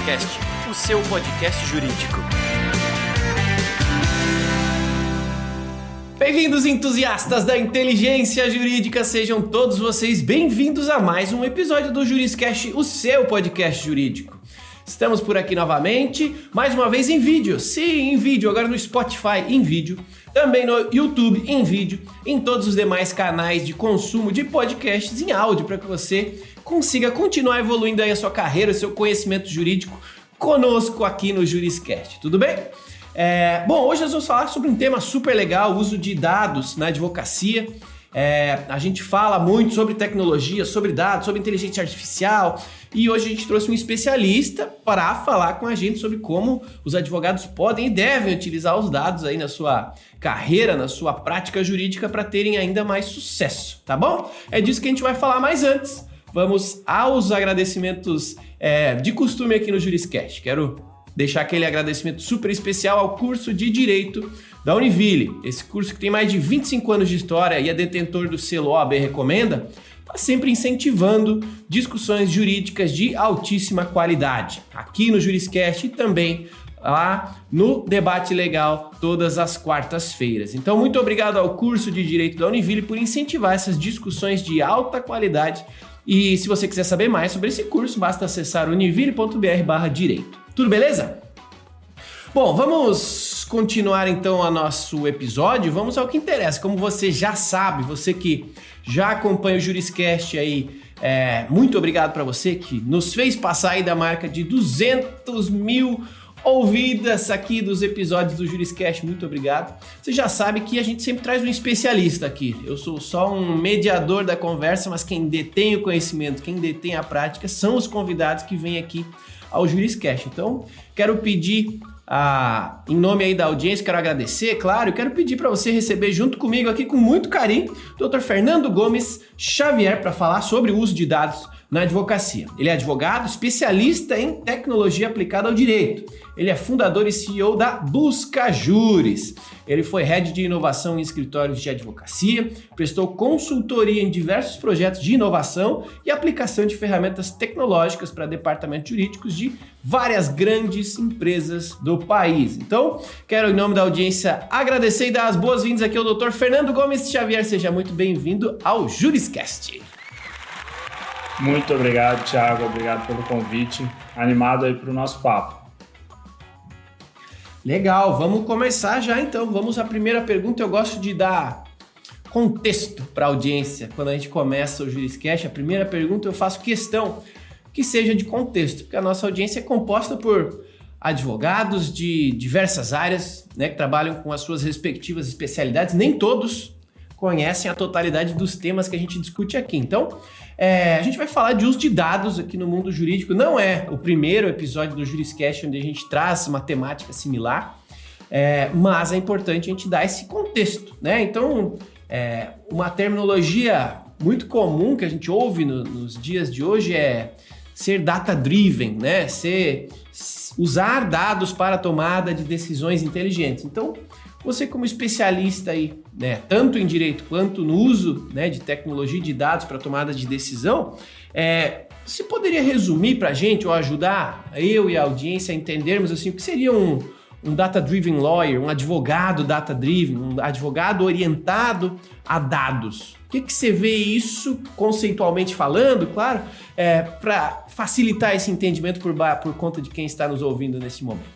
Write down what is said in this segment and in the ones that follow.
Juriscast, o seu podcast jurídico. Bem-vindos, entusiastas da inteligência jurídica, sejam todos vocês bem-vindos a mais um episódio do Juriscast, o seu podcast jurídico. Estamos por aqui novamente, mais uma vez em vídeo, sim, em vídeo, agora no Spotify em vídeo, também no YouTube em vídeo, em todos os demais canais de consumo de podcasts em áudio, para que você consiga continuar evoluindo aí a sua carreira, o seu conhecimento jurídico conosco aqui no Juriscast, tudo bem? Bom, hoje nós vamos falar sobre um tema super legal, o uso de dados na advocacia. A gente fala muito sobre tecnologia, sobre dados, sobre inteligência artificial, e hoje a gente trouxe um especialista para falar com a gente sobre como os advogados podem e devem utilizar os dados aí na sua carreira, na sua prática jurídica para terem ainda mais sucesso, tá bom? É disso que a gente vai falar, mas antes, vamos aos agradecimentos de costume aqui no Juriscast. Quero deixar aquele agradecimento super especial ao curso de Direito da Univille. Esse curso que tem mais de 25 anos de história e é detentor do selo OAB Recomenda, está sempre incentivando discussões jurídicas de altíssima qualidade. Aqui no Juriscast e também lá no Debate Legal, todas as quartas-feiras. Então, muito obrigado ao curso de Direito da Univille por incentivar essas discussões de alta qualidade. E se você quiser saber mais sobre esse curso, basta acessar univille.br/direito. Tudo beleza? Bom, vamos continuar então o nosso episódio, vamos ao que interessa. Como você já sabe, você que já acompanha o Juriscast aí, muito obrigado para você que nos fez passar aí da marca de 200 mil ouvidas aqui dos episódios do Juriscast, muito obrigado. Você já sabe que a gente sempre traz um especialista aqui. Eu sou só um mediador da conversa, mas quem detém o conhecimento, quem detém a prática são os convidados que vêm aqui ao Juriscast. Então, quero pedir, em nome aí da audiência, quero agradecer, claro, e quero pedir para você receber junto comigo aqui com muito carinho o Dr. Fernando Gomes Xavier para falar sobre o uso de dados na advocacia. Ele é advogado, especialista em tecnologia aplicada ao direito. Ele é fundador e CEO da Buscajuris. Ele foi head de inovação em escritórios de advocacia, prestou consultoria em diversos projetos de inovação e aplicação de ferramentas tecnológicas para departamentos jurídicos de várias grandes empresas do país. Então, quero, em nome da audiência, agradecer e dar as boas-vindas aqui ao Dr. Fernando Gomes Xavier. Seja muito bem-vindo ao Juriscast. Muito obrigado, Thiago. Obrigado pelo convite. Animado aí para o nosso papo. Legal, vamos começar já então. Vamos à primeira pergunta. Eu gosto de dar contexto para a audiência. Quando a gente começa o Juriscast, a primeira pergunta eu faço questão que seja de contexto, porque a nossa audiência é composta por advogados de diversas áreas, né, que trabalham com as suas respectivas especialidades. Nem todos conhecem a totalidade dos temas que a gente discute aqui. Então, a gente vai falar de uso de dados aqui no mundo jurídico. Não é o primeiro episódio do Juriscast onde a gente traz uma temática similar, mas é importante a gente dar esse contexto, né? Então, uma terminologia muito comum que a gente ouve nos dias de hoje é ser data-driven, né? Usar dados para a tomada de decisões inteligentes. Então, você como especialista aí, né, tanto em direito quanto no uso, né, de tecnologia e de dados para tomada de decisão, você poderia resumir para a gente ou ajudar eu e a audiência a entendermos assim, o que seria um data-driven lawyer, um advogado data-driven, um advogado orientado a dados? O que você vê isso conceitualmente falando, claro, para facilitar esse entendimento por conta de quem está nos ouvindo nesse momento?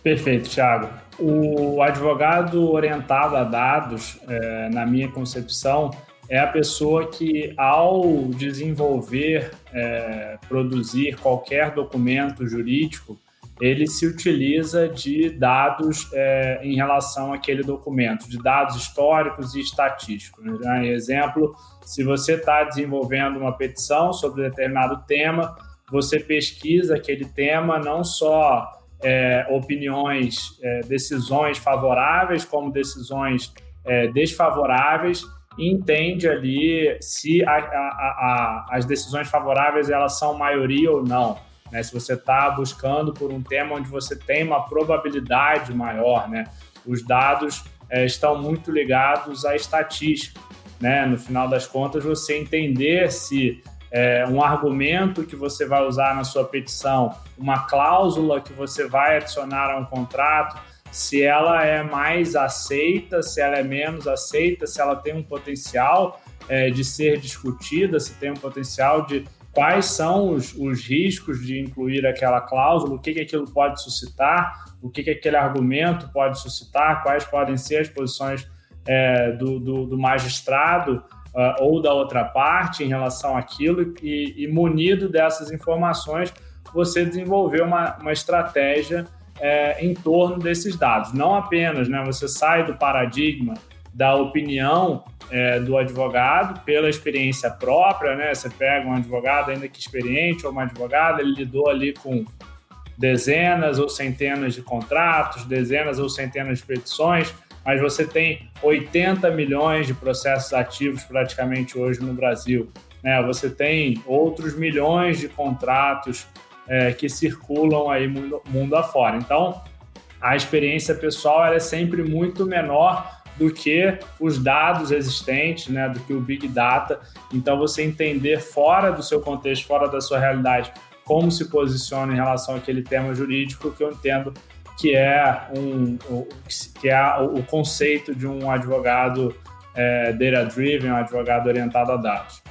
Perfeito, Thiago. O advogado orientado a dados, na minha concepção, é a pessoa que, ao desenvolver, produzir qualquer documento jurídico, ele se utiliza de dados em relação àquele documento, de dados históricos e estatísticos. Né? Exemplo, se você está desenvolvendo uma petição sobre determinado tema, você pesquisa aquele tema não só opiniões, decisões favoráveis como decisões desfavoráveis e entende ali se as decisões favoráveis elas são maioria ou não, né? Se você está buscando por um tema onde você tem uma probabilidade maior, né? Os dados estão muito ligados à estatística, né? No final das contas, você entender se um argumento que você vai usar na sua petição, uma cláusula que você vai adicionar a um contrato, se ela é mais aceita, se ela é menos aceita, se ela tem um potencial de ser discutida, se tem um potencial de quais são os riscos de incluir aquela cláusula, o que aquilo pode suscitar, o que aquele argumento pode suscitar, quais podem ser as posições do magistrado ou da outra parte em relação àquilo, e munido dessas informações, você desenvolver uma estratégia em torno desses dados. Não apenas, né, você sai do paradigma da opinião do advogado pela experiência própria, né? Você pega um advogado, ainda que experiente, ou uma advogada, ele lidou ali com dezenas ou centenas de contratos, dezenas ou centenas de petições, mas você tem 80 milhões de processos ativos praticamente hoje no Brasil, né? Você tem outros milhões de contratos que circulam aí mundo afora. Então, a experiência pessoal ela é sempre muito menor do que os dados existentes, né, do que o Big Data. Então, você entender fora do seu contexto, fora da sua realidade, como se posiciona em relação àquele tema jurídico, que eu entendo que é o conceito de um advogado data-driven, um advogado orientado a dados.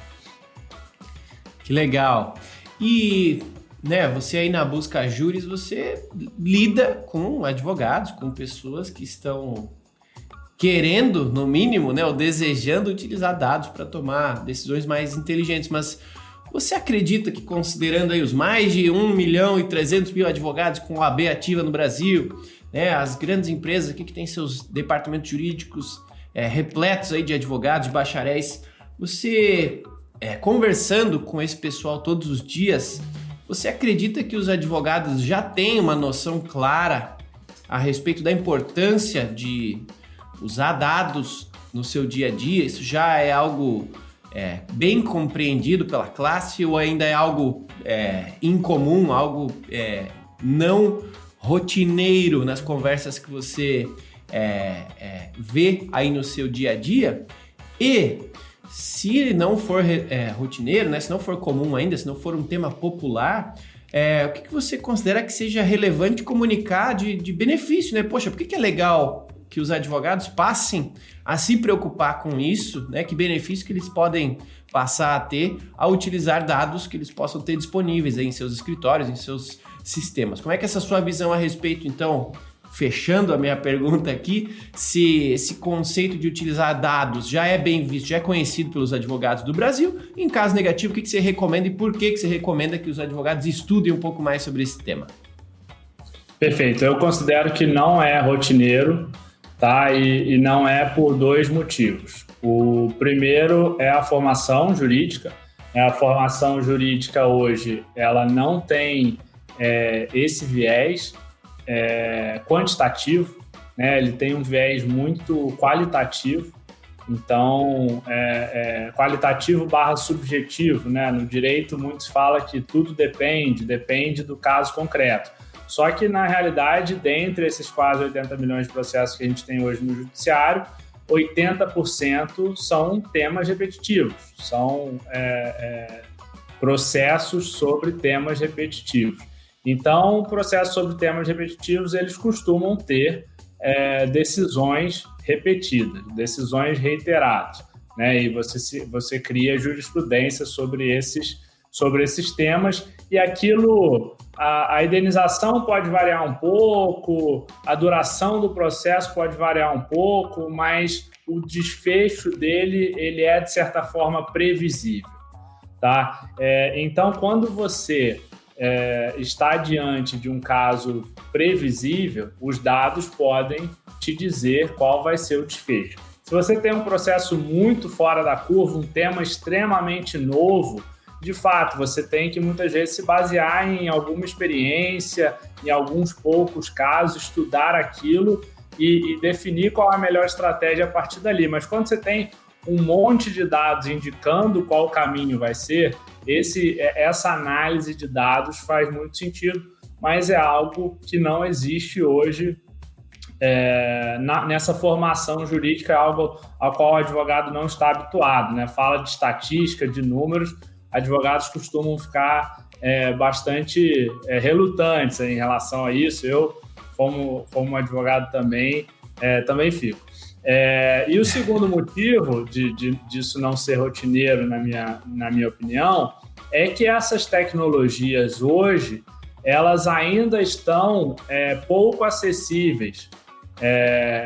Que legal. E, né, você aí na Busca Juris, você lida com advogados, com pessoas que estão querendo, no mínimo, né, ou desejando utilizar dados para tomar decisões mais inteligentes, mas você acredita que, considerando aí os mais de 1.300.000 advogados com OAB ativa no Brasil, né, as grandes empresas aqui que têm seus departamentos jurídicos repletos aí de advogados, de bacharéis, você, conversando com esse pessoal todos os dias, você acredita que os advogados já têm uma noção clara a respeito da importância de usar dados no seu dia a dia? Isso já é algo bem compreendido pela classe ou ainda é algo incomum, algo não rotineiro nas conversas que você vê aí no seu dia a dia? E se não for rotineiro, né, se não for comum ainda, se não for um tema popular, o que você considera que seja relevante comunicar de benefício, né? Poxa, por que é legal que os advogados passem a se preocupar com isso, né? Que benefício que eles podem passar a ter ao utilizar dados que eles possam ter disponíveis aí em seus escritórios, em seus sistemas. Como é que é essa sua visão a respeito, então, fechando a minha pergunta aqui, se esse conceito de utilizar dados já é bem visto, já é conhecido pelos advogados do Brasil? Em caso negativo, o que você recomenda e por que você recomenda que os advogados estudem um pouco mais sobre esse tema? Perfeito. Eu considero que não é rotineiro, tá? E não é por dois motivos. O primeiro é a formação jurídica. A formação jurídica hoje, ela não tem esse viés quantitativo, né? Ele tem um viés muito qualitativo. Então, qualitativo / subjetivo, né? No direito, muitos falam que tudo depende do caso concreto. Só que, na realidade, dentre esses quase 80 milhões de processos que a gente tem hoje no judiciário, 80% são temas repetitivos, são processos sobre temas repetitivos. Então, processos sobre temas repetitivos, eles costumam ter decisões repetidas, decisões reiteradas, né? E você cria jurisprudência sobre esses temas, e aquilo, a indenização pode variar um pouco, a duração do processo pode variar um pouco, mas o desfecho dele, ele é, de certa forma, previsível, tá? Então, quando você está diante de um caso previsível, os dados podem te dizer qual vai ser o desfecho. Se você tem um processo muito fora da curva, um tema extremamente novo, de fato, você tem que muitas vezes se basear em alguma experiência, em alguns poucos casos, estudar aquilo e definir qual é a melhor estratégia a partir dali. Mas quando você tem um monte de dados indicando qual caminho vai ser, essa análise de dados faz muito sentido, mas é algo que não existe hoje nessa formação jurídica, é algo ao qual o advogado não está habituado, né? Fala de estatística, de números, advogados costumam ficar bastante relutantes em relação a isso. Eu, como advogado também fico. E o segundo motivo disso não ser rotineiro, na minha opinião, é que essas tecnologias hoje, elas ainda estão pouco acessíveis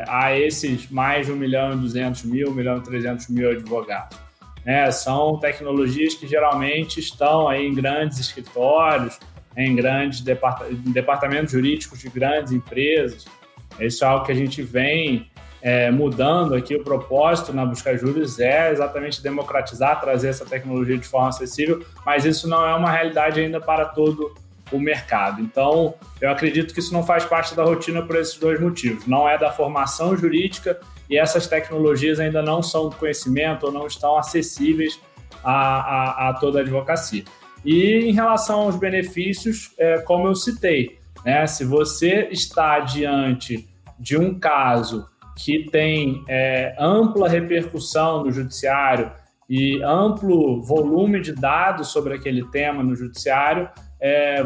a esses mais de 1.200.000, 1.300.000 advogados. São tecnologias que geralmente estão aí em grandes escritórios, em grandes departamentos jurídicos de grandes empresas. Isso é algo que a gente vem mudando aqui. O propósito na Busca Juris é exatamente democratizar, trazer essa tecnologia de forma acessível, mas isso não é uma realidade ainda para todo o mercado. Então, eu acredito que isso não faz parte da rotina por esses dois motivos. Não é da formação jurídica e essas tecnologias ainda não são do conhecimento ou não estão acessíveis a toda a advocacia. E em relação aos benefícios, como eu citei, se você está diante de um caso que tem ampla repercussão no judiciário e amplo volume de dados sobre aquele tema no judiciário,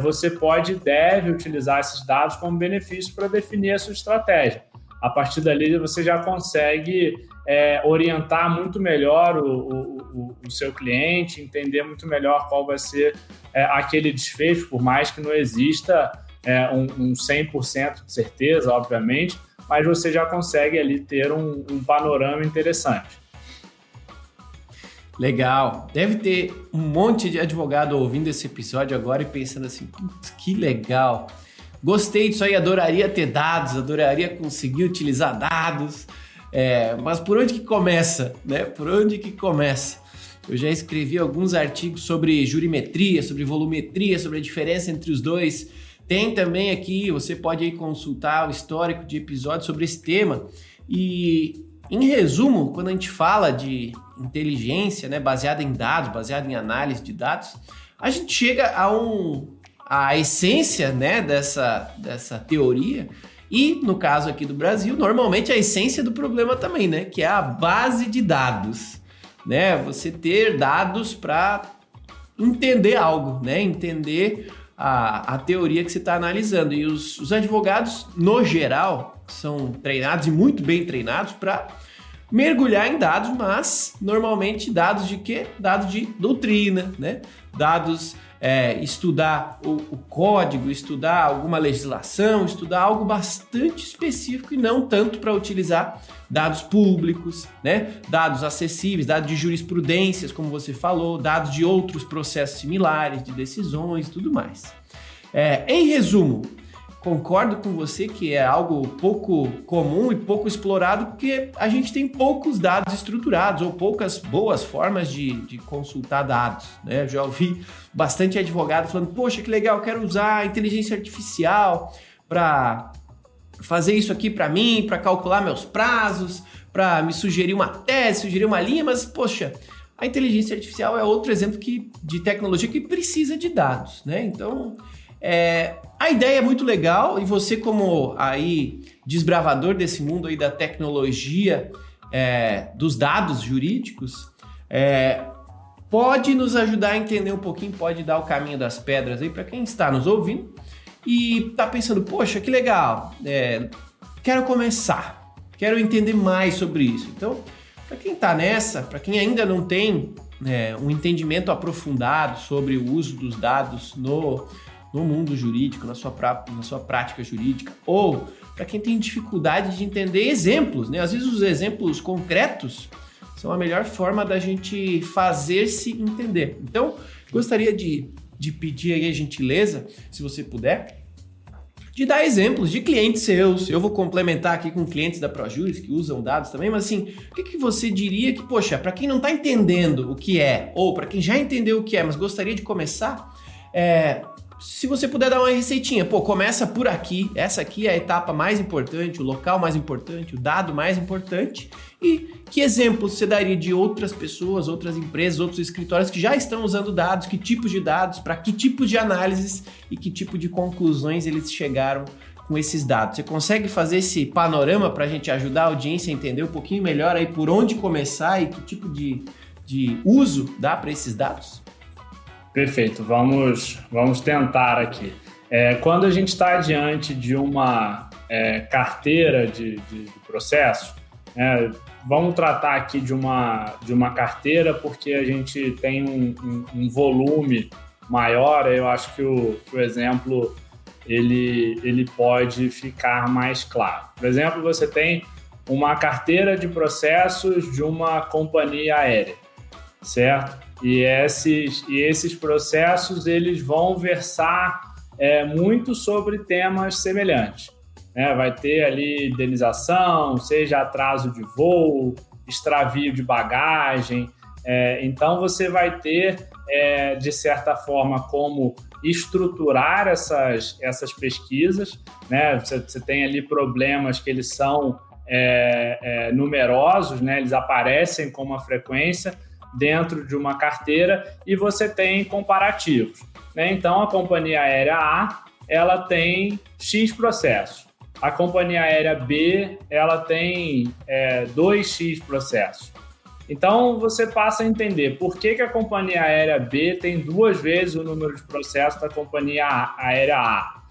você pode e deve utilizar esses dados como benefício para definir a sua estratégia. A partir dali, você já consegue orientar muito melhor o seu cliente, entender muito melhor qual vai ser aquele desfecho, por mais que não exista um 100% de certeza, obviamente, mas você já consegue ali ter um panorama interessante. Legal. Deve ter um monte de advogado ouvindo esse episódio agora e pensando assim, que legal. Gostei disso aí, adoraria ter dados, adoraria conseguir utilizar dados. Mas por onde que começa, né? Por onde que começa? Eu já escrevi alguns artigos sobre jurimetria, sobre volumetria, sobre a diferença entre os dois. Tem também aqui, você pode aí consultar o histórico de episódios sobre esse tema. E, em resumo, quando a gente fala de inteligência, né, baseada em dados, baseada em análise de dados, a gente chega a essência, né, dessa teoria e, no caso aqui do Brasil, normalmente a essência do problema também, né, que é a base de dados, né, você ter dados para entender algo, né, entender a teoria que você está analisando. E os advogados, no geral, são treinados e muito bem treinados para mergulhar em dados, mas normalmente dados de quê? Dados de doutrina, né? Dados, estudar o código, estudar alguma legislação, estudar algo bastante específico e não tanto para utilizar dados públicos, né? Dados acessíveis, dados de jurisprudências, como você falou, dados de outros processos similares, de decisões e tudo mais. Em resumo, concordo com você que é algo pouco comum e pouco explorado porque a gente tem poucos dados estruturados ou poucas boas formas de consultar dados, né? Eu já ouvi bastante advogado falando, poxa, que legal, quero usar a inteligência artificial para fazer isso aqui para mim, para calcular meus prazos, para me sugerir uma tese, sugerir uma linha, mas, poxa, a inteligência artificial é outro exemplo de tecnologia que precisa de dados, né? Então, a ideia é muito legal e você, como aí desbravador desse mundo aí da tecnologia, dos dados jurídicos, pode nos ajudar a entender um pouquinho, pode dar o caminho das pedras aí para quem está nos ouvindo e está pensando, poxa, que legal, quero começar, quero entender mais sobre isso. Então, para quem está nessa, para quem ainda não tem um entendimento aprofundado sobre o uso dos dados no mundo jurídico, na sua prática jurídica, ou para quem tem dificuldade de entender exemplos, né? Às vezes os exemplos concretos são a melhor forma da gente fazer-se entender. Então, gostaria de pedir aí a gentileza, se você puder, de dar exemplos de clientes seus. Eu vou complementar aqui com clientes da ProJuris que usam dados também, mas assim, o que você diria que, poxa, para quem não está entendendo o que é, ou para quem já entendeu o que é, mas gostaria de começar, se você puder dar uma receitinha, começa por aqui, essa aqui é a etapa mais importante, o local mais importante, o dado mais importante, e que exemplos você daria de outras pessoas, outras empresas, outros escritórios que já estão usando dados, que tipos de dados, para que tipos de análises e que tipo de conclusões eles chegaram com esses dados. Você consegue fazer esse panorama para a gente ajudar a audiência a entender um pouquinho melhor aí por onde começar e que tipo de uso dá para esses dados? Perfeito, vamos tentar aqui. Quando a gente está diante de uma carteira de processos, vamos tratar aqui de uma carteira porque a gente tem um volume maior. Eu acho que o exemplo ele pode ficar mais claro. Por exemplo, você tem uma carteira de processos de uma companhia aérea, certo? E esses processos eles vão versar muito sobre temas semelhantes. Vai ter ali indenização, seja atraso de voo, extravio de bagagem. Então, você vai ter, de certa forma, como estruturar essas pesquisas. Você tem ali problemas que eles são numerosos, eles aparecem com uma frequência dentro de uma carteira e você tem comparativos. Então, a companhia aérea A ela tem X processos. A companhia aérea B ela tem 2X processos. Então, você passa a entender por que a companhia aérea B tem 2 vezes o número de processos da companhia aérea A.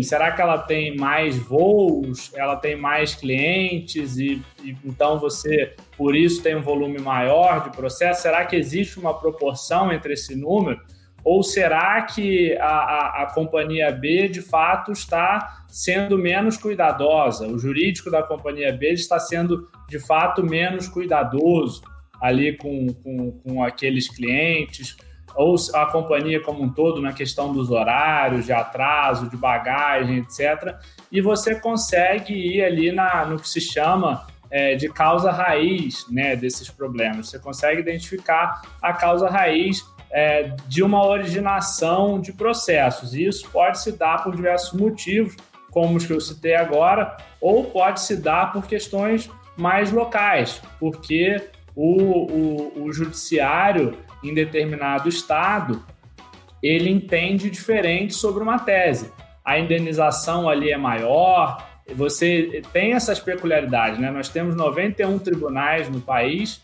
Será que ela tem mais voos? Ela tem mais clientes e então você, por isso, tem um volume maior de processos? Será que existe uma proporção entre esse número? Ou será que a companhia B, de fato, está sendo menos cuidadosa? O jurídico da companhia B está sendo, de fato, menos cuidadoso ali com aqueles clientes? Ou a companhia como um todo na questão dos horários, de atraso, de bagagem, etc. E você consegue ir ali no que se chama de causa raiz, desses problemas. Você consegue identificar a causa raiz de uma originação de processos. E isso pode se dar por diversos motivos, como os que eu citei agora, ou pode se dar por questões mais locais, porque o judiciário em determinado estado, ele entende diferente sobre uma tese. A indenização ali é maior, você tem essas peculiaridades, Nós temos 91 tribunais no país,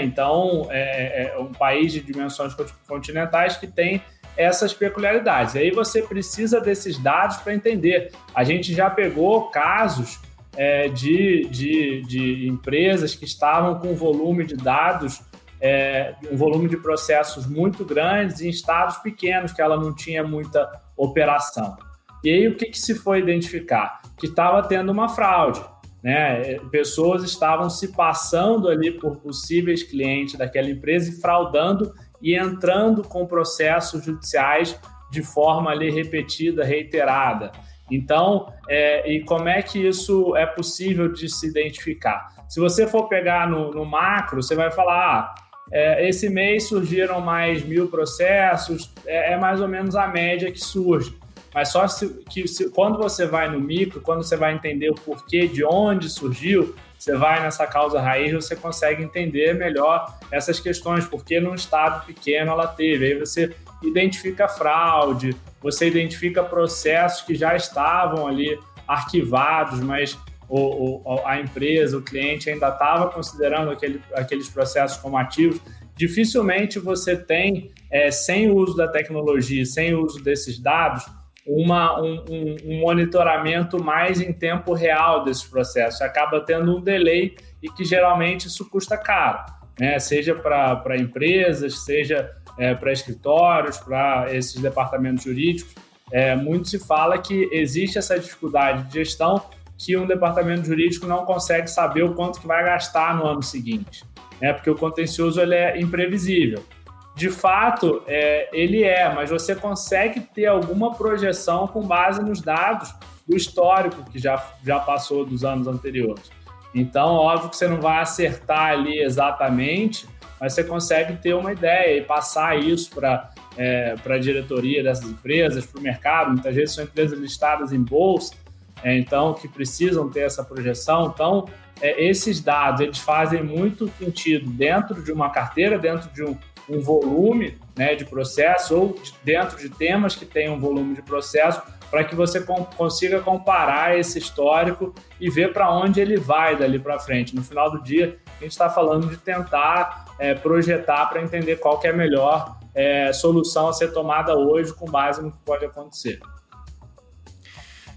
Então, é um país de dimensões continentais que tem essas peculiaridades. Aí você precisa desses dados para entender. A gente já pegou casos de empresas que estavam com volume de dados, um volume de processos muito grandes em estados pequenos, que ela não tinha muita operação. E aí o que se foi identificar? Que estava tendo uma fraude. Pessoas estavam se passando ali por possíveis clientes daquela empresa e fraudando e entrando com processos judiciais de forma ali repetida, reiterada. Então, e como é que isso é possível de se identificar? Se você for pegar no macro, você vai falar, esse mês surgiram mais 1.000 processos, é mais ou menos a média que surge. Mas só quando você vai no micro, quando você vai entender o porquê, de onde surgiu, você vai nessa causa raiz, você consegue entender melhor essas questões, porque num estado pequeno ela teve. Aí você identifica fraude, você identifica processos que já estavam ali arquivados, mas a empresa, o cliente ainda estava considerando aqueles processos como ativos. Dificilmente você tem, sem o uso da tecnologia, sem o uso desses dados, um monitoramento mais em tempo real desses processos. Acaba tendo um delay e que geralmente isso custa caro, seja para empresas, seja para escritórios, para esses departamentos jurídicos. Muito se fala que existe essa dificuldade de gestão, que um departamento jurídico não consegue saber o quanto que vai gastar no ano seguinte, porque o contencioso ele é imprevisível. De fato, ele mas você consegue ter alguma projeção com base nos dados do histórico que já passou dos anos anteriores. Então, óbvio que você não vai acertar ali exatamente, mas você consegue ter uma ideia e passar isso para a diretoria dessas empresas, para o mercado. Muitas vezes são empresas listadas em bolsa, então, que precisam ter essa projeção. Então, esses dados eles fazem muito sentido dentro de uma carteira, dentro de um volume de processo, ou dentro de temas que tem um volume de processo, para que você consiga comparar esse histórico e ver para onde ele vai dali para frente. No final do dia, a gente está falando de tentar projetar para entender qual que é a melhor solução a ser tomada hoje com base no que pode acontecer.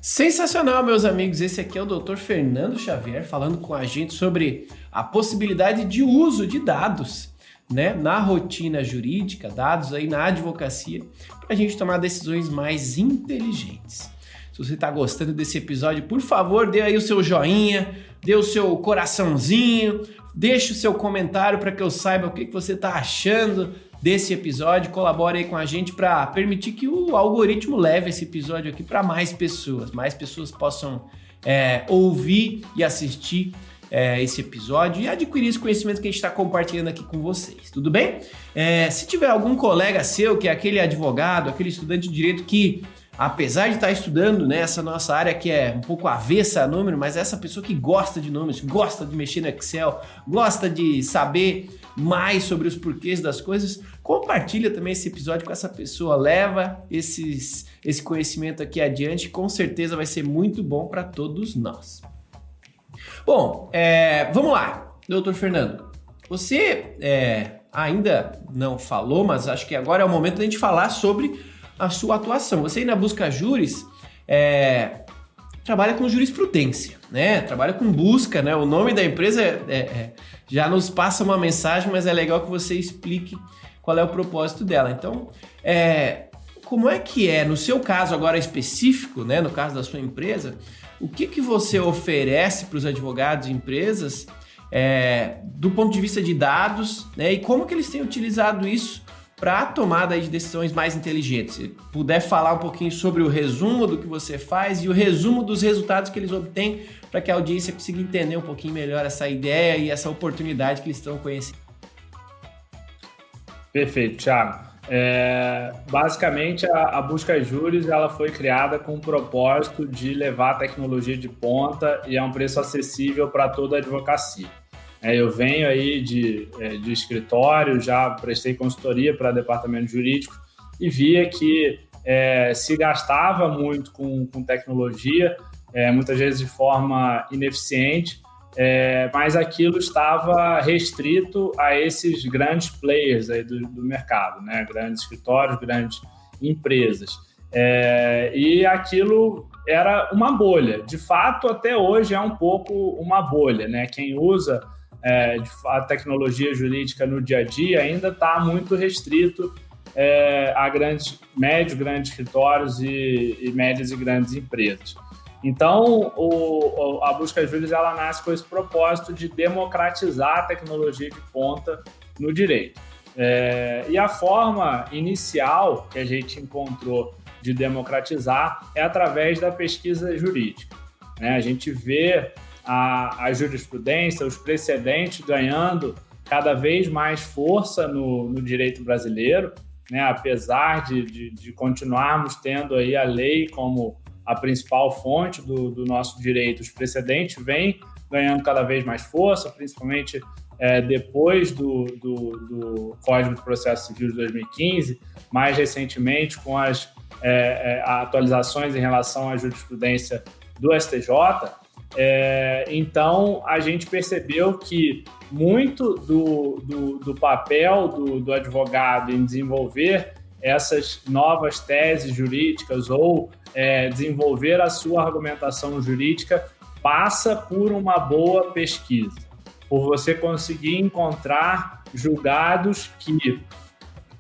Sensacional, meus amigos. Esse aqui é o Dr. Fernando Xavier falando com a gente sobre a possibilidade de uso de dados, né, na rotina jurídica, dados aí na advocacia, para a gente tomar decisões mais inteligentes. Se você está gostando desse episódio, por favor, dê aí o seu joinha, dê o seu coraçãozinho, deixe o seu comentário para que eu saiba o que você está achando desse episódio. Colabore aí com a gente para permitir que o algoritmo leve esse episódio aqui para mais pessoas possam ouvir e assistir esse episódio e adquirir esse conhecimento que a gente está compartilhando aqui com vocês, tudo bem? Se tiver algum colega seu que é aquele advogado, aquele estudante de direito que, apesar de estar estudando nessa nossa área que é um pouco avessa a número, mas essa pessoa que gosta de números, gosta de mexer no Excel, gosta de saber mais sobre os porquês das coisas, compartilha também esse episódio com essa pessoa, leva esse conhecimento aqui adiante, com certeza vai ser muito bom para todos nós. Bom, vamos lá, doutor Fernando, você ainda não falou, mas acho que agora é o momento da gente falar sobre a sua atuação. Você aí na Buscajures trabalha com jurisprudência, né? Trabalha com busca, né? O nome da empresa já nos passa uma mensagem, mas é legal que você explique qual é o propósito dela. Então, como é que no seu caso agora específico, né? No caso da sua empresa, o que você oferece para os advogados e empresas do ponto de vista de dados, né? E como que eles têm utilizado isso para a tomada de decisões mais inteligentes? Se puder falar um pouquinho sobre o resumo do que você faz e o resumo dos resultados que eles obtêm para que a audiência consiga entender um pouquinho melhor essa ideia e essa oportunidade que eles estão conhecendo. Perfeito, Thiago. Basicamente, a Buscajures ela foi criada com o propósito de levar a tecnologia de ponta e a um preço acessível para toda a advocacia. Eu venho aí de escritório, já prestei consultoria para departamento jurídico e via que se gastava muito com tecnologia, muitas vezes de forma ineficiente, mas aquilo estava restrito a esses grandes players aí do mercado, né? Grandes escritórios, grandes empresas. E aquilo era uma bolha. De fato, até hoje é um pouco uma bolha, né? Quem usa a tecnologia jurídica no dia a dia ainda está muito restrito a médios, grandes escritórios e médias e grandes empresas. Então, a Buscajures ela nasce com esse propósito de democratizar a tecnologia de ponta no direito. E a forma inicial que a gente encontrou de democratizar é através da pesquisa jurídica, né? A gente vê a jurisprudência, os precedentes ganhando cada vez mais força no direito brasileiro, né? Apesar de continuarmos tendo aí a lei como a principal fonte do nosso direito, os precedentes vêm ganhando cada vez mais força, principalmente depois do Código de Processo Civil de 2015, mais recentemente com as atualizações em relação à jurisprudência do STJ. Então, a gente percebeu que muito do papel do advogado em desenvolver essas novas teses jurídicas ou desenvolver a sua argumentação jurídica passa por uma boa pesquisa, por você conseguir encontrar julgados que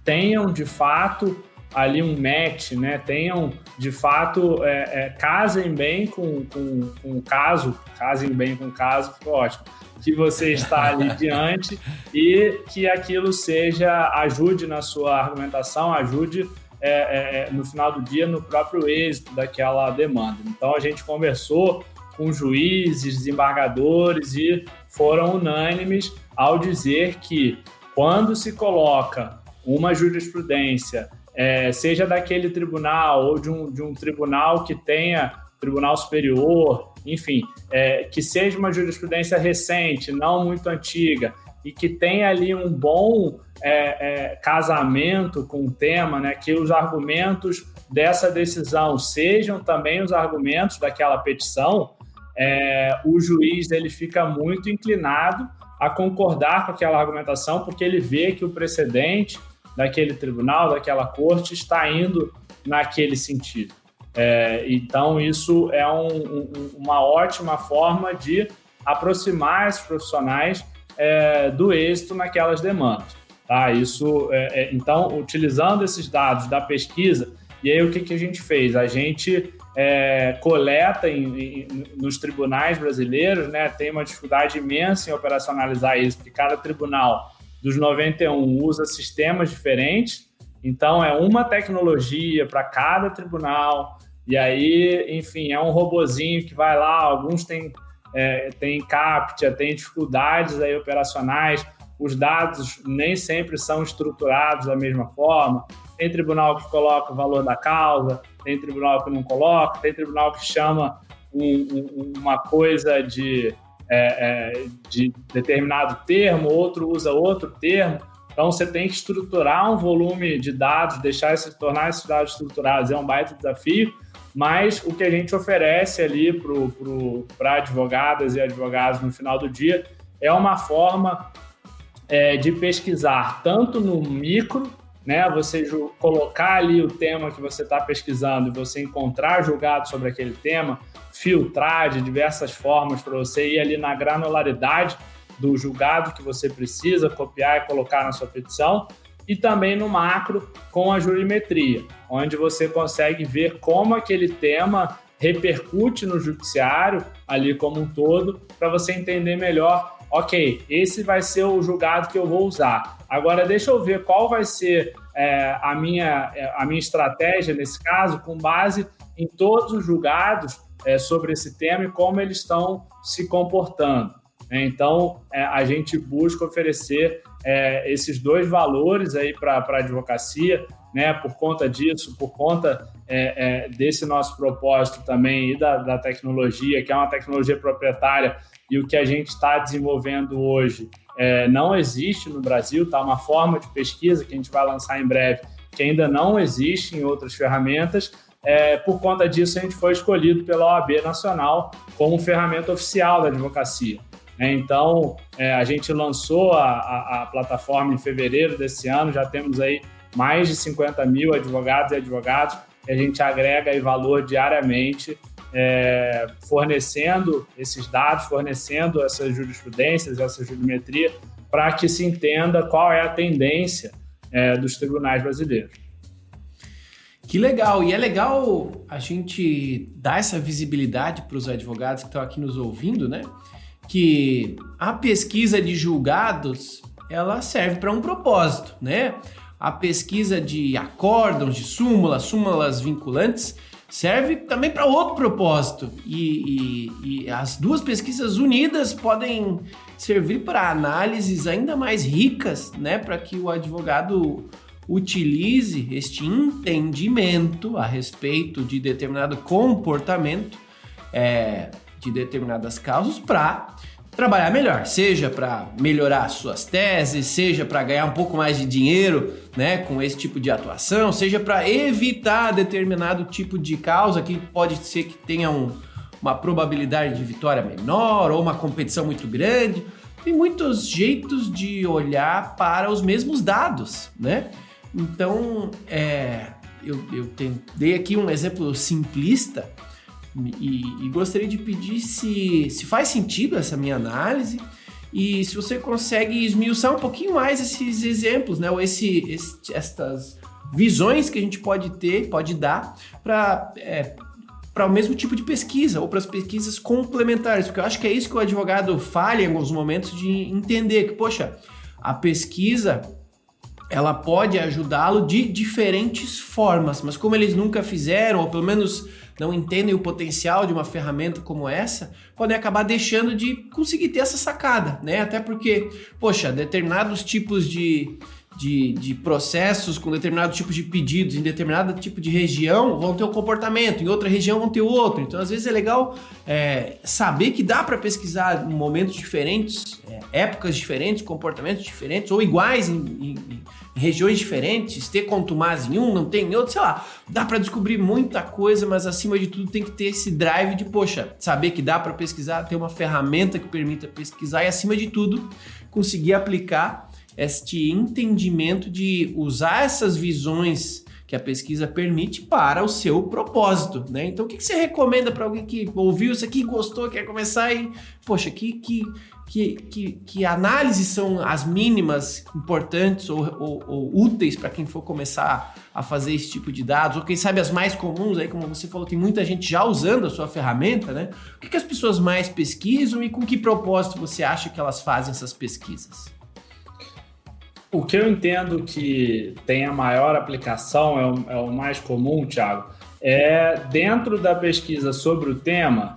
tenham, de fato, ali um match, né? Tenham, de fato, casem bem com o caso, ficou ótimo, que você está ali diante e que aquilo ajude na sua argumentação, ajude no final do dia no próprio êxito daquela demanda. Então, a gente conversou com juízes, desembargadores e foram unânimes ao dizer que quando se coloca uma jurisprudência, seja daquele tribunal ou de um tribunal que tenha tribunal superior, enfim, que seja uma jurisprudência recente, não muito antiga, e que tenha ali um bom casamento com o tema, né, que os argumentos dessa decisão sejam também os argumentos daquela petição, o juiz ele fica muito inclinado a concordar com aquela argumentação, porque ele vê que o precedente daquele tribunal, daquela corte, está indo naquele sentido. Então, isso é uma ótima forma de aproximar esses profissionais do êxito naquelas demandas. Tá? Então, utilizando esses dados da pesquisa, e aí o que a gente fez? A gente coleta nos tribunais brasileiros, né? Tem uma dificuldade imensa em operacionalizar isso, porque cada tribunal dos 91 usa sistemas diferentes, então é uma tecnologia para cada tribunal, e aí, enfim, é um robozinho que vai lá, alguns têm CAPTCHA, tem dificuldades aí operacionais, os dados nem sempre são estruturados da mesma forma, tem tribunal que coloca o valor da causa, tem tribunal que não coloca, tem tribunal que chama uma coisa de determinado termo, outro usa outro termo. Então, você tem que estruturar um volume de dados, tornar esses dados estruturados é um baita desafio, mas o que a gente oferece ali para advogadas e advogados no final do dia é uma forma de pesquisar tanto no micro, né, você colocar ali o tema que você está pesquisando e você encontrar julgado sobre aquele tema, filtrar de diversas formas para você ir ali na granularidade do julgado que você precisa copiar e colocar na sua petição, e também no macro com a jurimetria, onde você consegue ver como aquele tema repercute no judiciário ali como um todo, para você entender melhor, ok, esse vai ser o julgado que eu vou usar. Agora, deixa eu ver qual vai ser a minha estratégia nesse caso, com base em todos os julgados sobre esse tema e como eles estão se comportando. Então, a gente busca oferecer esses dois valores aí para a advocacia, né, por conta disso, por conta desse nosso propósito também e da tecnologia, que é uma tecnologia proprietária, e o que a gente está desenvolvendo hoje não existe no Brasil, tá? Uma forma de pesquisa que a gente vai lançar em breve, que ainda não existe em outras ferramentas. Por conta disso, a gente foi escolhido pela OAB Nacional como ferramenta oficial da advocacia. Então, a gente lançou a plataforma em fevereiro desse ano, já temos aí mais de 50 mil advogados e advogados, e a gente agrega aí valor diariamente, fornecendo esses dados, fornecendo essas jurisprudências, essa jurimetria, para que se entenda qual é a tendência dos tribunais brasileiros. Que legal! E é legal a gente dar essa visibilidade para os advogados que estão aqui nos ouvindo, né? Que a pesquisa de julgados, ela serve para um propósito, né? A pesquisa de acórdãos, de súmulas vinculantes, serve também para outro propósito. E as duas pesquisas unidas podem servir para análises ainda mais ricas, né? Para que o advogado utilize este entendimento a respeito de determinado comportamento de determinadas causas para trabalhar melhor, seja para melhorar suas teses, seja para ganhar um pouco mais de dinheiro, né, com esse tipo de atuação, seja para evitar determinado tipo de causa que pode ser que tenha uma probabilidade de vitória menor ou uma competição muito grande. Tem muitos jeitos de olhar para os mesmos dados, né? Então, eu dei aqui um exemplo simplista e gostaria de pedir se faz sentido essa minha análise e se você consegue esmiuçar um pouquinho mais esses exemplos, né? Ou estas visões que a gente pode dar para o mesmo tipo de pesquisa ou para as pesquisas complementares, porque eu acho que é isso que o advogado falha em alguns momentos de entender, que, poxa, a pesquisa ela pode ajudá-lo de diferentes formas, mas como eles nunca fizeram, ou pelo menos não entendem o potencial de uma ferramenta como essa, podem acabar deixando de conseguir ter essa sacada, né? Até porque, poxa, determinados tipos de processos com determinado tipo de pedidos em determinado tipo de região vão ter um comportamento, em outra região vão ter outro. Então, às vezes é legal saber que dá para pesquisar em momentos diferentes, épocas diferentes, comportamentos diferentes, ou iguais em regiões diferentes, ter contumaz em um, não tem em outro, sei lá. Dá para descobrir muita coisa, mas acima de tudo tem que ter esse drive de, poxa, saber que dá para pesquisar, ter uma ferramenta que permita pesquisar e, acima de tudo, conseguir aplicar este entendimento de usar essas visões que a pesquisa permite para o seu propósito, né? Então, o que você recomenda para alguém que ouviu isso aqui, gostou, quer começar e... Poxa, que análises são as mínimas importantes ou úteis para quem for começar a fazer esse tipo de dados? Ou quem sabe as mais comuns, aí como você falou, tem muita gente já usando a sua ferramenta, né? O que as pessoas mais pesquisam e com que propósito você acha que elas fazem essas pesquisas? O que eu entendo que tem a maior aplicação, é o mais comum, Thiago, é dentro da pesquisa sobre o tema,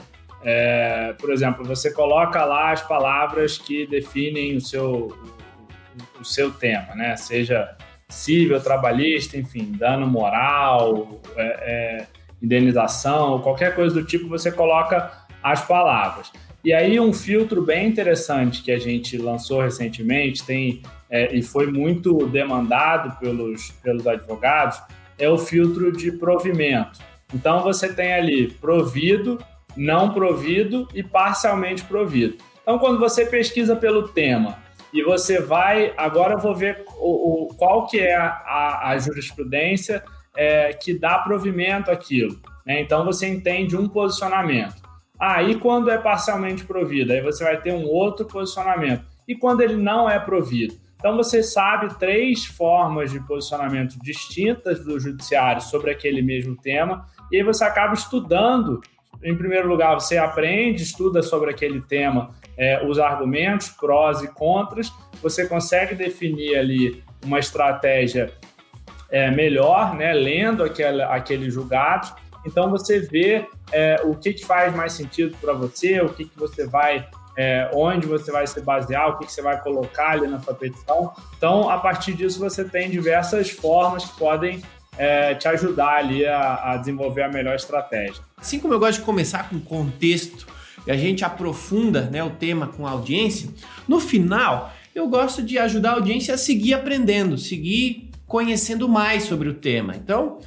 por exemplo, você coloca lá as palavras que definem o seu tema, né? Seja civil, trabalhista, enfim, dano moral, indenização, qualquer coisa do tipo, você coloca as palavras. E aí um filtro bem interessante que a gente lançou recentemente, e foi muito demandado pelos advogados, é o filtro de provimento. Então, você tem ali provido, não provido e parcialmente provido. Então, quando você pesquisa pelo tema e você vai... Agora eu vou ver qual que é a jurisprudência que dá provimento àquilo, né? Então, você entende um posicionamento. E quando é parcialmente provido? Aí você vai ter um outro posicionamento. E quando ele não é provido? Então, você sabe 3 formas de posicionamento distintas do judiciário sobre aquele mesmo tema, e aí você acaba estudando. Em primeiro lugar, você estuda sobre aquele tema, os argumentos, prós e contras, você consegue definir ali uma estratégia melhor, né, lendo aqueles julgados. Então, você vê o que faz mais sentido para você, o que você vai... onde você vai se basear, o que você vai colocar ali na sua petição. Então, a partir disso, você tem diversas formas que podem te ajudar ali a desenvolver a melhor estratégia. Assim como eu gosto de começar com contexto e a gente aprofunda, né, o tema com a audiência, no final, eu gosto de ajudar a audiência a seguir aprendendo, seguir conhecendo mais sobre o tema. Então,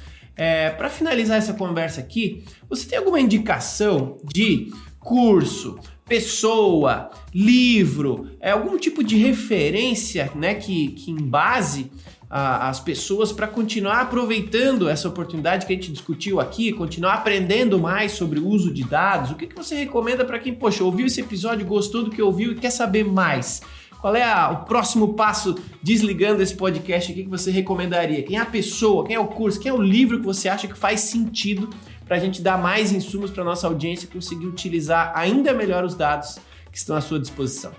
para finalizar essa conversa aqui, você tem alguma indicação de curso, pessoa, livro, algum tipo de referência, né, que embase as pessoas para continuar aproveitando essa oportunidade que a gente discutiu aqui, continuar aprendendo mais sobre o uso de dados? O que você recomenda para quem, ouviu esse episódio, gostou do que ouviu e quer saber mais? Qual é o próximo passo desligando esse podcast aqui que você recomendaria? Quem é a pessoa, quem é o curso, quem é o livro que você acha que faz sentido para a gente dar mais insumos para a nossa audiência conseguir utilizar ainda melhor os dados que estão à sua disposição?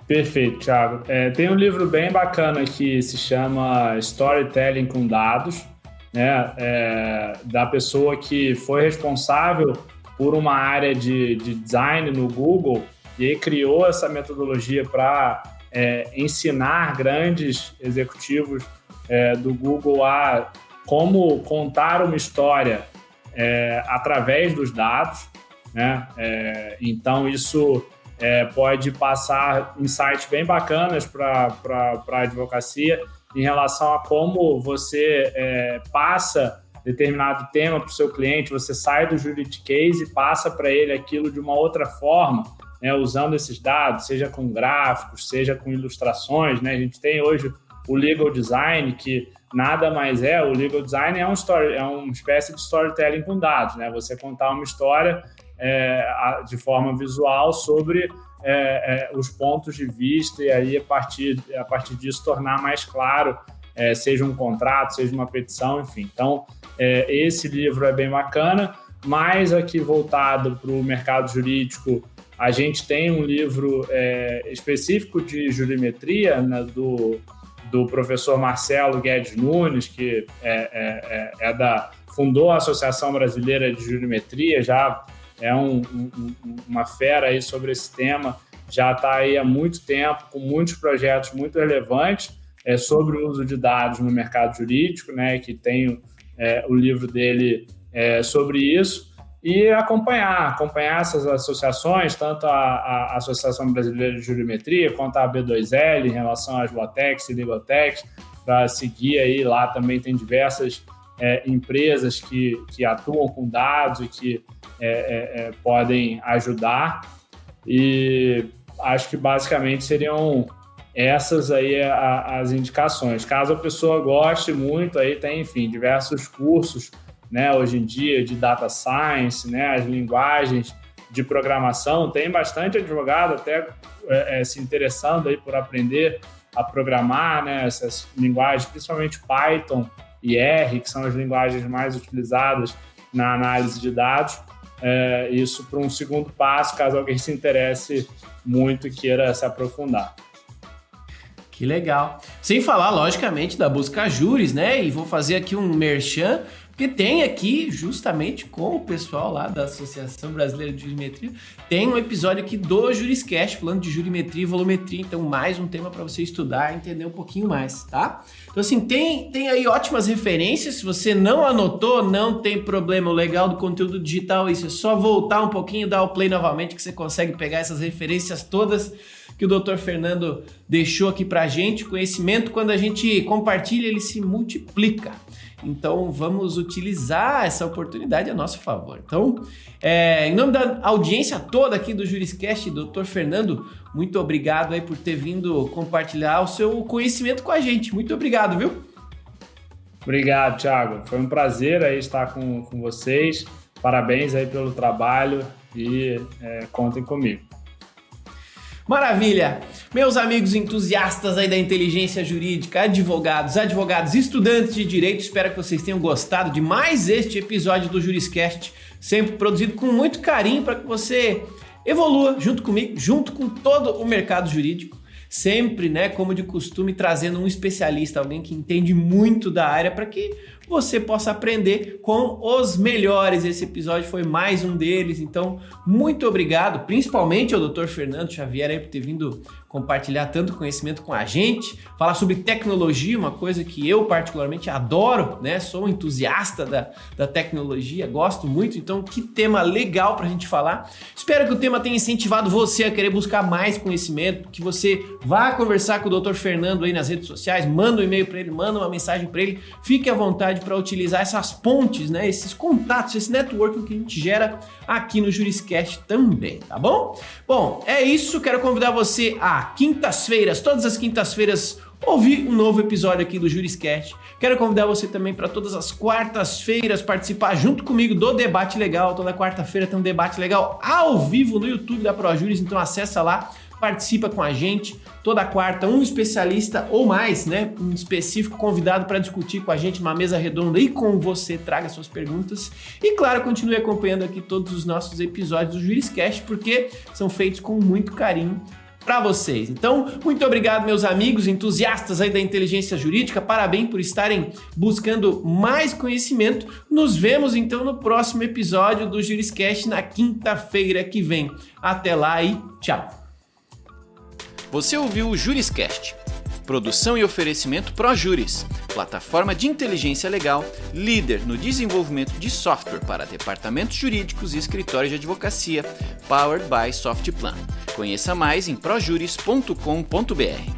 Perfeito, Thiago. Tem um livro bem bacana que se chama Storytelling com Dados, né? Da pessoa que foi responsável por uma área de design no Google e aí criou essa metodologia para ensinar grandes executivos do Google a como contar uma história através dos dados, né? Então, isso pode passar insights bem bacanas para a advocacia em relação a como você passa determinado tema para o seu cliente, você sai do juridiquês e passa para ele aquilo de uma outra forma, né, usando esses dados, seja com gráficos, seja com ilustrações, né? A gente tem hoje o legal design, que nada mais o legal design é uma espécie de storytelling com dados, né? Você contar uma história de forma visual sobre os pontos de vista e aí a partir disso tornar mais claro, seja um contrato, seja uma petição, enfim. Então, esse livro é bem bacana, mas aqui voltado para o mercado jurídico, a gente tem um livro específico de jurimetria, né, do professor Marcelo Guedes Nunes, que fundou a Associação Brasileira de Jurimetria, já é uma fera aí sobre esse tema, já está aí há muito tempo, com muitos projetos muito relevantes sobre o uso de dados no mercado jurídico, né, que tem o livro dele sobre isso, e acompanhar essas associações, tanto a Associação Brasileira de Jurimetria quanto a B2L em relação às Latex e Legaltex, para seguir aí. Lá também tem diversas empresas que atuam com dados e que podem ajudar, e acho que basicamente seriam essas aí as indicações. Caso a pessoa goste muito, aí tem, enfim, diversos cursos, né, hoje em dia de data science, né, as linguagens de programação. Tem bastante advogado até se interessando aí por aprender a programar, né, essas linguagens, principalmente Python e R, que são as linguagens mais utilizadas na análise de dados. Isso para um segundo passo, caso alguém se interesse muito e queira se aprofundar. Que legal. Sem falar, logicamente, da Buscajures, né? E vou fazer aqui um merchan, porque tem aqui, justamente com o pessoal lá da Associação Brasileira de Jurimetria, tem um episódio aqui do Juriscast, falando de jurimetria e volumetria, então mais um tema para você estudar e entender um pouquinho mais, tá? Então assim, tem aí ótimas referências, se você não anotou, não tem problema, o legal do conteúdo digital é isso, é só voltar um pouquinho, dar o play novamente que você consegue pegar essas referências todas que o Dr. Fernando deixou aqui pra gente. O conhecimento, quando a gente compartilha, ele se multiplica. Então, vamos utilizar essa oportunidade a nosso favor. Então, em nome da audiência toda aqui do Juriscast, Dr. Fernando, muito obrigado aí por ter vindo compartilhar o seu conhecimento com a gente. Muito obrigado, viu? Obrigado, Thiago. Foi um prazer aí estar com vocês. Parabéns aí pelo trabalho e contem comigo. Maravilha! Meus amigos entusiastas aí da inteligência jurídica, advogados, estudantes de direito, espero que vocês tenham gostado de mais este episódio do Juriscast, sempre produzido com muito carinho para que você evolua junto comigo, junto com todo o mercado jurídico, sempre, né, como de costume, trazendo um especialista, alguém que entende muito da área para que você possa aprender com os melhores. Esse episódio foi mais um deles, então muito obrigado, principalmente ao Dr. Fernando Xavier aí por ter vindo compartilhar tanto conhecimento com a gente, falar sobre tecnologia, uma coisa que eu particularmente adoro, né? Sou um entusiasta da tecnologia, gosto muito, então que tema legal pra gente falar. Espero que o tema tenha incentivado você a querer buscar mais conhecimento, que você vá conversar com o Dr. Fernando aí nas redes sociais, manda um e-mail para ele, manda uma mensagem para ele, fique à vontade para utilizar essas pontes, né? Esses contatos, esse networking que a gente gera aqui no Juriscast também, tá bom? Bom, é isso, quero convidar você a quintas-feiras, todas as quintas-feiras, ouvir um novo episódio aqui do Juriscast. Quero convidar você também para todas as quartas-feiras participar junto comigo do Debate Legal. Toda quarta-feira tem um debate legal ao vivo no YouTube da ProJuris, então acessa lá, participa com a gente. Toda quarta, um especialista ou mais, né? Um específico convidado para discutir com a gente numa mesa redonda e com você, traga suas perguntas. E claro, continue acompanhando aqui todos os nossos episódios do Juriscast, porque são feitos com muito carinho para vocês. Então, muito obrigado, meus amigos entusiastas aí da inteligência jurídica. Parabéns por estarem buscando mais conhecimento. Nos vemos então no próximo episódio do Juriscast na quinta-feira que vem. Até lá e tchau. Você ouviu o Juriscast, produção e oferecimento ProJuris, plataforma de inteligência legal, líder no desenvolvimento de software para departamentos jurídicos e escritórios de advocacia, powered by Softplan. Conheça mais em projuris.com.br.